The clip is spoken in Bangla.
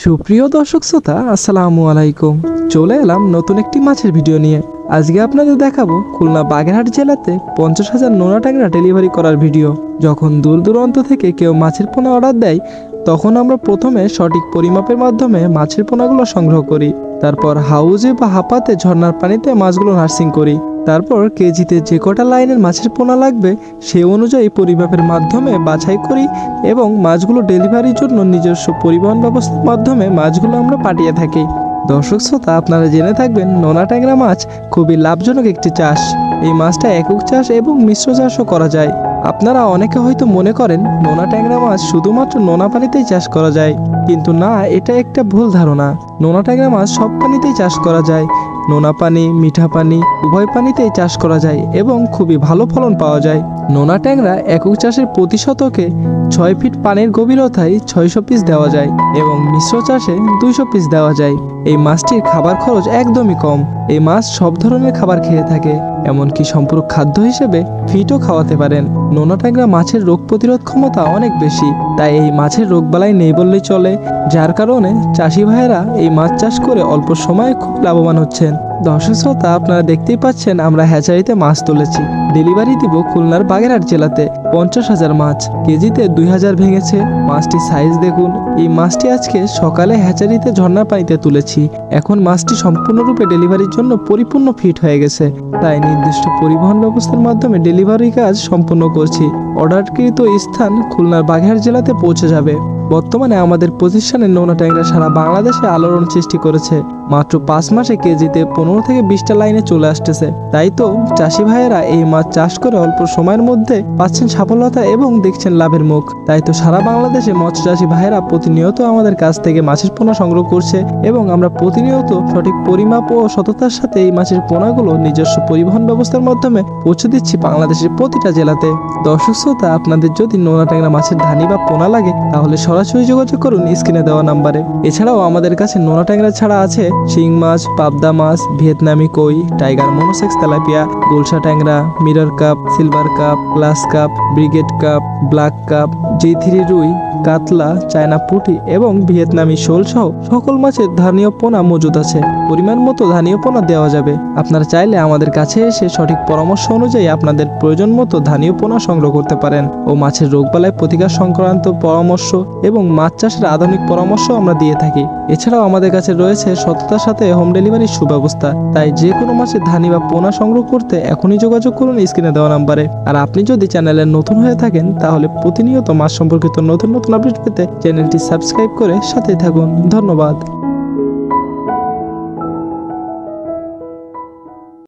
সুপ্রিয় দর্শক শ্রোতা, আসসালামু আলাইকুম। চলে এলাম নতুন একটি মাছের ভিডিও নিয়ে। আজকে আপনাদের দেখাবো খুলনা বাগেরহাট জেলাতে 50,000 নোনা ট্যাংরা ডেলিভারি করার ভিডিও। যখন দূর দূরান্ত থেকে কেউ মাছের পোনা অর্ডার দেয়, তখন আমরা প্রথমে সঠিক পরিমাপের মাধ্যমে মাছের পোনাগুলো সংগ্রহ করি। তারপর হাউজে বা হাপাতে ঝর্ণার পানিতে মাছগুলো নার্সিং করি। তারপর কেজিতে যে কটা লাইনের মাছের পোনা লাগবে সেই অনুযায়ী পরিমাপের মাধ্যমে বাছাই করি এবং মাছগুলো ডেলিভারির জন্য নিজস্ব পরিবহন ব্যবস্থার মাধ্যমে মাছগুলো আমরা পাঠিয়ে থাকি। দর্শক শ্রোতা, আপনারা জেনে থাকবেন নোনা ট্যাংরা মাছ খুবই লাভজনক একটি চাষ। এই মাছটা একক চাষ এবং মিশ্র চাষও করা যায়। আপনারা অনেকে হয়তো মনে করেন নোনা ট্যাংরা মাছ শুধুমাত্র নোনা পানিতেই চাষ করা যায়, কিন্তু না, এটা একটা ভুল ধারণা। নোনা ট্যাংরা মাছ সব পানিতেই চাষ করা যায়। নোনা পানি, মিঠা পানি উভয় পানিতেই চাষ করা যায় এবং খুবই ভালো ফলন পাওয়া যায়। নোনা ট্যাংরা একক চাষের প্রতি শতকে 6 ফিট পানির গভীরতায় 600 পিস দেওয়া যায় এবং মিশ্র চাষে 200 পিস দেওয়া যায়। এই মাছটির খাবার খরচ একদমই কম। এই মাছ সব ধরনের খাবার খেয়ে থাকে, এমনকি সম্পূরক খাদ্য হিসেবে ফিটও খাওয়াতে পারেন। নোনা ট্যাংরা মাছের রোগ প্রতিরোধ ক্ষমতা অনেক বেশি, তাই এই মাছের রোগবালাই নেই বললেই চলে। যার কারণে চাষি ভাইয়েরা এই মাছ চাষ করে অল্প সময়ে খুব লাভবান হচ্ছেন। দর্শক শ্রোতা, আপনারা দেখতেই পাচ্ছেন আমরা হ্যাচারিতে মাছ তুলেছি। ডেলিভারি দিব খুলনার বাগেরহাট জেলাতে। 50,000 মাছ, কেজিতে 2000 ভেঙেছে। মাছটির সাইজ দেখুন। এই মাছটি আজকে সকালে হ্যাচারিতে ঝর্ণার পানিতে তুলেছি। এখন মাছটি সম্পূর্ণরূপে ডেলিভারির জন্য পরিপূর্ণ ফিট হয়ে গেছে, তাই নির্দিষ্ট পরিবহন ব্যবস্থার মাধ্যমে ডেলিভারি কাজ সম্পূর্ণ করছি। অর্ডারকৃত স্থান খুলনার বাগেরহাট জেলাতে পৌঁছে যাবে। বর্তমানে আমাদের প্রতিষ্ঠানের নোনা ট্যাংরা সারা বাংলাদেশে আলোড়ন সৃষ্টি করেছে। মাত্র 5 মাসে কেজিতে 15 থেকে 20টা লাইনে চলে আসতেছে। তাই তো চাষি ভাইয়েরা এই মাছ চাষ করে অল্প সময়ের মধ্যে পাচ্ছেন সফলতা এবং দেখছেন লাভের মুখ। তাই তো সারা বাংলাদেশে মৎস্য চাষি ভাইয়েরা প্রতিনিয়ত আমাদের কাছ থেকে মাছের পোনা সংগ্রহ করছে এবং আমরা প্রতিনিয়ত সঠিক পরিমাপ ও সততার সাথে এই মাছের পোনাগুলো নিজস্ব পরিবহন ব্যবস্থার মাধ্যমে পৌঁছে দিচ্ছি বাংলাদেশের প্রতিটা জেলাতে। দর্শক শ্রোতা, আপনাদের যদি নোনা ট্যাংরা মাছের ধানি বা পোনা লাগে তাহলে সরাসরি যোগাযোগ করুন স্ক্রিনে দেওয়া নাম্বারে। এছাড়াও আমাদের কাছে নোনা ট্যাংরা ছাড়া আছে শিং মাছ, পাবদা মাছ, ভিয়েতনামি কই, টাইগার মনোসেক্স তেলাপিয়া, গুলশা ট্যাংরা, mirror cup, silver cup, glass cup, brigade cup, black cup, G3 রুই, কাতলা, চায়না পুঁটি এবং ভিয়েতনামি শোল সহ সকল মাছের ধানীয় পোনা মজুদ আছে। পরিমাণ মতো ধানীয় পোনা দেওয়া যাবে। আপনারা চাইলে আমাদের কাছে এসে সঠিক পরামর্শ অনুযায়ী আপনাদের প্রয়োজন মতো ধানীয় পোনা সংগ্রহ করতে পারেন ও মাছের রোগবালাই প্রতিকার সংক্রান্ত পরামর্শ এবং মাছ চাষের আধুনিক পরামর্শ আমরা দিয়ে থাকি। এছাড়াও আমাদের কাছে রয়েছে সততার সাথে হোম ডেলিভারির সুব্যবস্থা। তাই যে কোনো মাছের ধানি বা পোনা সংগ্রহ করতে এখনই যোগাযোগ করুন স্ক্রিনে দেওয়া নাম্বারে। আর আপনি যদি চ্যানেলে নতুন হয়ে থাকেন তাহলে প্রতিনিয়ত মাছ সম্পর্কিত নতুন নতুন আপডেট পেতে চ্যানেলটি সাবস্ক্রাইব করে সাথেই থাকুন। ধন্যবাদ।